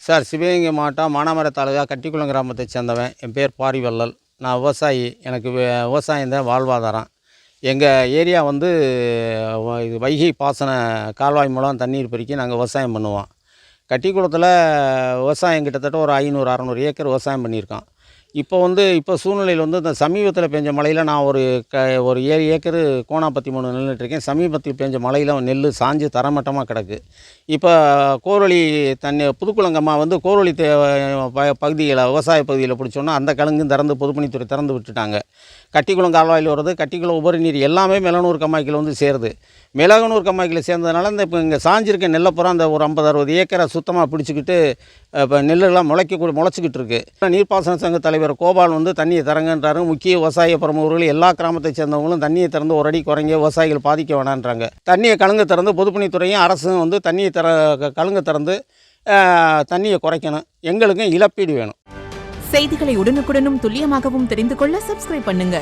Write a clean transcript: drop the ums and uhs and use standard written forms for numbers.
Sir, Sivaganga மாவட்டம் மானாமதுரை தாலுகா கட்டிக்குளம் கிராமத்தை சேர்ந்தவன். என் பேர் பாரிவள்ளல். நான் விவசாயி. எனக்கு விவசாயம் தான் வாழ்வாதாரம். எங்கள் ஏரியா வந்து இது வைகை பாசன கால்வாய் மூலம் தண்ணீர் பெருக்கி நாங்கள் விவசாயம் பண்ணுவோம். கட்டிக்குளத்தில் விவசாயம் கிட்டத்தட்ட ஒரு 500, 600 ஏக்கர் விவசாயம் பண்ணியிருக்கோம். இப்போ சூழ்நிலையில் வந்து இந்த சமீபத்தில் பெஞ்ச மழையில் நான் ஒரு 7 ஏக்கரு கோணாப்பத்தி 3 நெல் நட்டிருக்கேன். சமீபத்தில் பெஞ்ச மழையில் நெல் சாஞ்சு தரமட்டமாக கிடக்கு. இப்போ கோரொளி தண்ணி புதுக்குளங்கம்மா வந்து கோரொளி பகுதியில் விவசாய பகுதியில் பிடிச்சோன்னா அந்த கலங்கும் பொதுப்பணித்துறை திறந்து விட்டுட்டாங்க. கட்டிக்குளம் கால்வாயில் வருது, கட்டிக்குளம் உபரி நீர் எல்லாமே மெலனூர் கம்மாய்க்கில் வந்து சேருது. மெலகனூர் கம்மாய்க்கில் சேர்ந்ததுனால இப்போ இங்கே சாஞ்சிருக்க நெல்லைப்புறம் அந்த ஒரு 50-60 ஏக்கரை சுத்தமாக பிடிச்சிக்கிட்டு இப்போ நெல்லெல்லாம் முளைச்சிக்கிட்டு இருக்குது. நீர்ப்பாசன சங்க தலைவர் கோபால் வந்து தண்ணியை தரங்கன்றாரு. முக்கிய விவசாய பிரமுகர்கள் எல்லா கிராமத்தை சேர்ந்தவங்களும் தண்ணியை திறந்து ஒரு அடி குறைங்க, விவசாயிகள் பாதிக்க வேணான்றாங்க. தண்ணியை கலங்க திறந்து பொதுப்பணித்துறையும் அரசும் வந்து தண்ணியை கலங்க திறந்து தண்ணியை குறைக்கணும். எங்களுக்கும் இழப்பீடு வேணும். செய்திகளை உடனுக்குடனும் துல்லியமாகவும் தெரிந்து கொள்ள சப்ஸ்கிரைப் பண்ணுங்க.